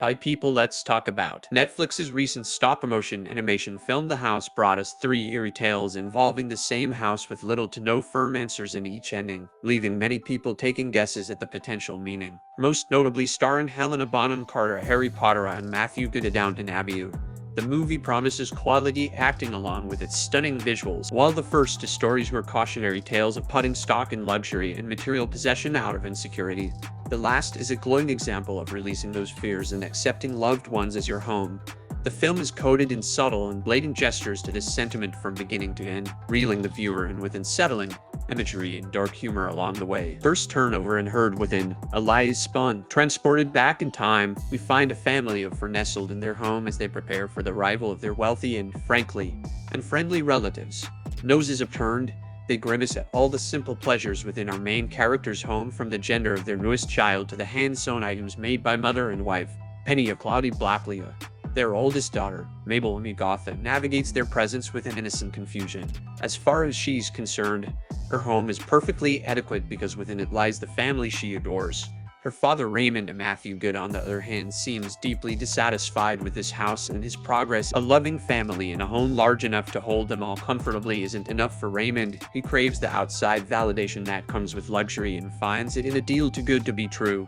Hi people, let's talk about Netflix's recent stop-motion animation film The House brought us three eerie tales involving the same house with little to no firm answers in each ending, leaving many people taking guesses at the potential meaning. Most notably starring Helena Bonham Carter, Harry Potter, and Matthew Good Downton Abbey. The movie promises quality acting along with its stunning visuals, while the first two stories were cautionary tales of putting stock in luxury and material possession out of insecurity. The last is a glowing example of releasing those fears and accepting loved ones as your home. The film is coded in subtle and blatant gestures to this sentiment from beginning to end, reeling the viewer in with unsettling imagery and dark humor along the way. First turnover and heard within, a lie is spun. Transported back in time, we find a family of four nestled in their home as they prepare for the arrival of their wealthy and, frankly, unfriendly relatives. Noses upturned, they grimace at all the simple pleasures within our main character's home, from the gender of their newest child to the hand-sewn items made by mother and wife. Penny, a cloudy Blacklia, their oldest daughter, Mabel Amigotha, navigates their presence with an innocent confusion. As far as she's concerned, her home is perfectly adequate because within it lies the family she adores. Her father, Raymond Matthew Good, on the other hand, seems deeply dissatisfied with this house and his progress. A loving family and a home large enough to hold them all comfortably isn't enough for Raymond. He craves the outside validation that comes with luxury and finds it in a deal too good to be true.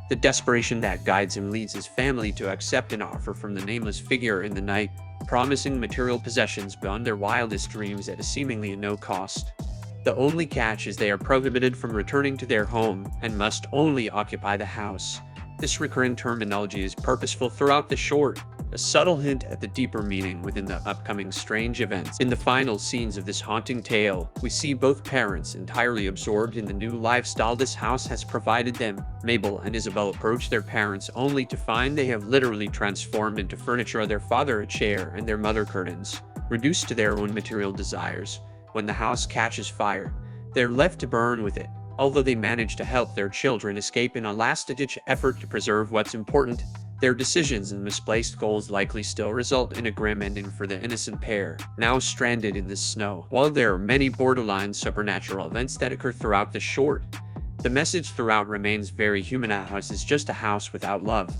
The desperation that guides him leads his family to accept an offer from the nameless figure in the night, promising material possessions beyond their wildest dreams at a seemingly no cost. The only catch is they are prohibited from returning to their home and must only occupy the house. This recurring terminology is purposeful throughout the short, a subtle hint at the deeper meaning within the upcoming strange events. In the final scenes of this haunting tale, we see both parents entirely absorbed in the new lifestyle this house has provided them. Mabel and Isabel approach their parents only to find they have literally transformed into furniture, their father a chair and their mother curtains, reduced to their own material desires. When the house catches fire, they're left to burn with it. Although they manage to help their children escape in a last-ditch effort to preserve what's important, their decisions and misplaced goals likely still result in a grim ending for the innocent pair, now stranded in the snow. While there are many borderline supernatural events that occur throughout the short, the message throughout remains very human. A house is just a house without love.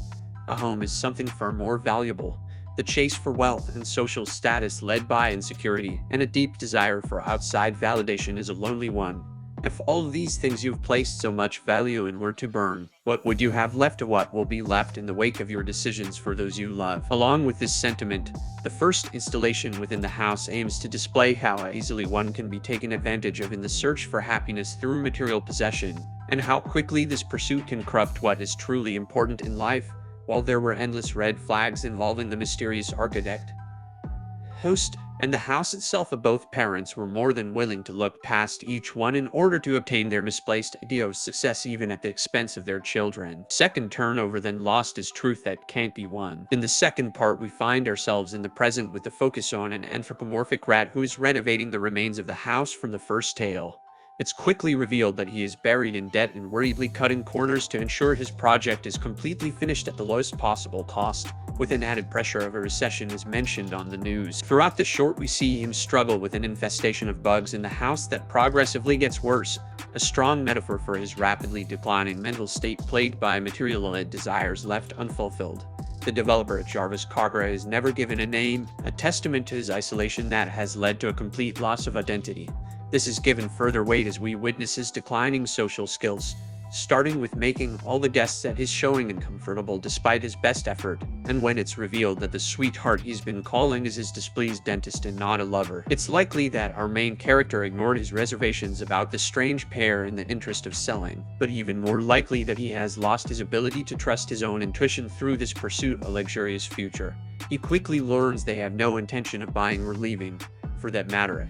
A home is something far more valuable. The chase for wealth and social status led by insecurity and a deep desire for outside validation is a lonely one. If all of these things you've placed so much value in were to burn, what would you have left? Or what will be left in the wake of your decisions for those you love? Along with this sentiment, the first installation within the house aims to display how easily one can be taken advantage of in the search for happiness through material possession, and how quickly this pursuit can corrupt what is truly important in life. While there were endless red flags involving the mysterious architect, host, and the house itself, both parents were more than willing to look past each one in order to obtain their misplaced idea of success, even at the expense of their children. Second turnover then lost is truth that can't be won. In the second part, we find ourselves in the present with the focus on an anthropomorphic rat who is renovating the remains of the house from the first tale. It's quickly revealed that he is buried in debt and worriedly cutting corners to ensure his project is completely finished at the lowest possible cost, with an added pressure of a recession as mentioned on the news. Throughout the short, we see him struggle with an infestation of bugs in the house that progressively gets worse, a strong metaphor for his rapidly declining mental state plagued by material-led desires left unfulfilled. The developer, Jarvis Cocker, is never given a name, a testament to his isolation that has led to a complete loss of identity. This is given further weight as we witness his declining social skills, starting with making all the guests at his showing uncomfortable despite his best effort, and when it's revealed that the sweetheart he's been calling is his displeased dentist and not a lover. It's likely that our main character ignored his reservations about the strange pair in the interest of selling, but even more likely that he has lost his ability to trust his own intuition through this pursuit of a luxurious future. He quickly learns they have no intention of buying or leaving, for that matter.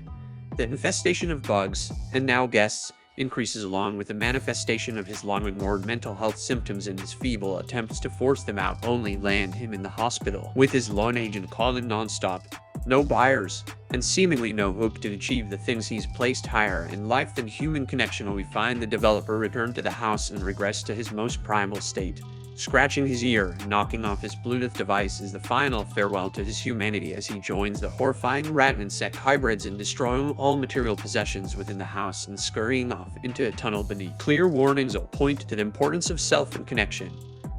The infestation of bugs, and now guests, increases along with the manifestation of his long-ignored mental health symptoms, and his feeble attempts to force them out only land him in the hospital, with his loan agent calling non-stop, no buyers, and seemingly no hope to achieve the things he's placed higher in life than human connection. We find the developer return to the house and regress to his most primal state. Scratching his ear and knocking off his Bluetooth device is the final farewell to his humanity as he joins the horrifying rat insect hybrids in destroying all material possessions within the house and scurrying off into a tunnel beneath. Clear warnings all point to the importance of self and connection.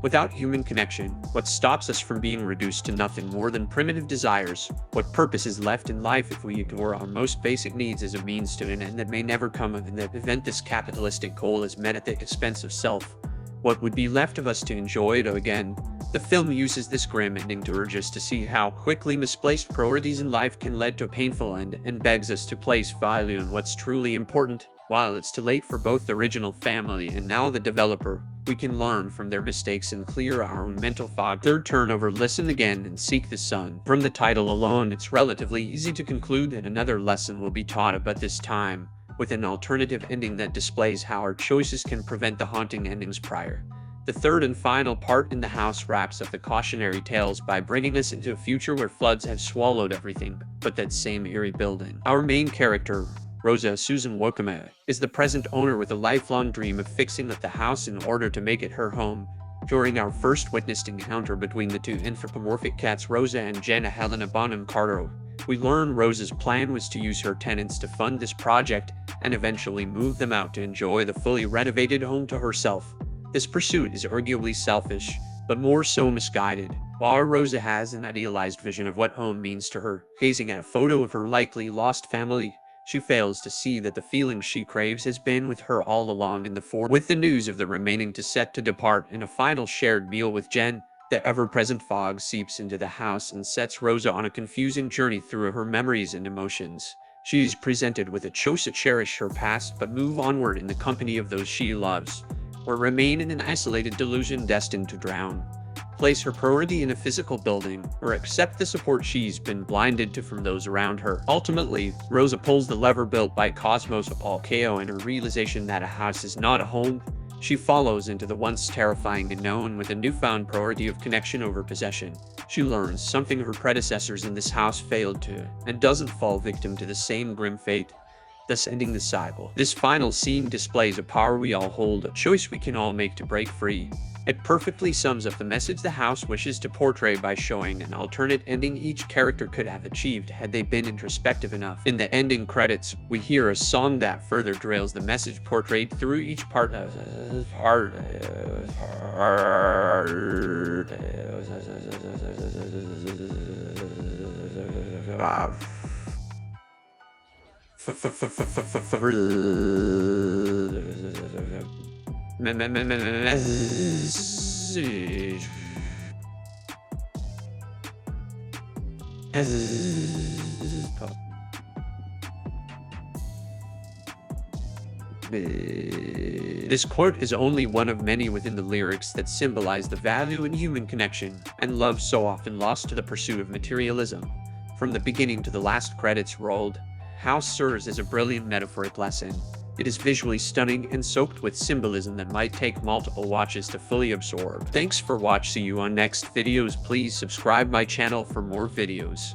Without human connection, what stops us from being reduced to nothing more than primitive desires? What purpose is left in life if we ignore our most basic needs as a means to an end that may never come, and in the event this capitalistic goal is met at the expense of self? What would be left of us to enjoy it again? The film uses this grim ending to urge us to see how quickly misplaced priorities in life can lead to a painful end, and begs us to place value on what's truly important. While it's too late for both the original family and now the developer, we can learn from their mistakes and clear our own mental fog. Third turnover, listen again and seek the sun. From the title alone, it's relatively easy to conclude that another lesson will be taught, but this time with an alternative ending that displays how our choices can prevent the haunting endings prior. The third and final part in the house wraps up the cautionary tales by bringing us into a future where floods have swallowed everything but that same eerie building. Our main character, Rosa Susan Wakame, is the present owner with a lifelong dream of fixing up the house in order to make it her home. During our first witnessed encounter between the two anthropomorphic cats, Rosa and Jenna Helena Bonham Carter, we learn Rosa's plan was to use her tenants to fund this project and eventually move them out to enjoy the fully renovated home to herself. This pursuit is arguably selfish, but more so misguided. While Rosa has an idealized vision of what home means to her, gazing at a photo of her likely lost family, she fails to see that the feeling she craves has been with her all along in the forest. With the news of the remaining two set to depart in a final shared meal with Jen, the ever-present fog seeps into the house and sets Rosa on a confusing journey through her memories and emotions. She is presented with a choice to cherish her past but move onward in the company of those she loves, or remain in an isolated delusion destined to drown. Place her priority in a physical building, or accept the support she's been blinded to from those around her. Ultimately, Rosa pulls the lever built by Cosmos Apollo and her realization that a house is not a home. She follows into the once terrifying unknown with a newfound priority of connection over possession. She learns something her predecessors in this house failed to, and doesn't fall victim to the same grim fate, thus ending the cycle. This final scene displays a power we all hold, a choice we can all make to break free. It perfectly sums up the message the house wishes to portray by showing an alternate ending each character could have achieved had they been introspective enough. In the ending credits, we hear a song that further drills the message portrayed through each part of This quote is only one of many within the lyrics that symbolize the value in human connection and love so often lost to the pursuit of materialism. From the beginning to the last credits rolled, House serves as a brilliant metaphoric lesson. It is visually stunning and soaked with symbolism that might take multiple watches to fully absorb. Thanks for watching. See you on next videos. Please subscribe my channel for more videos.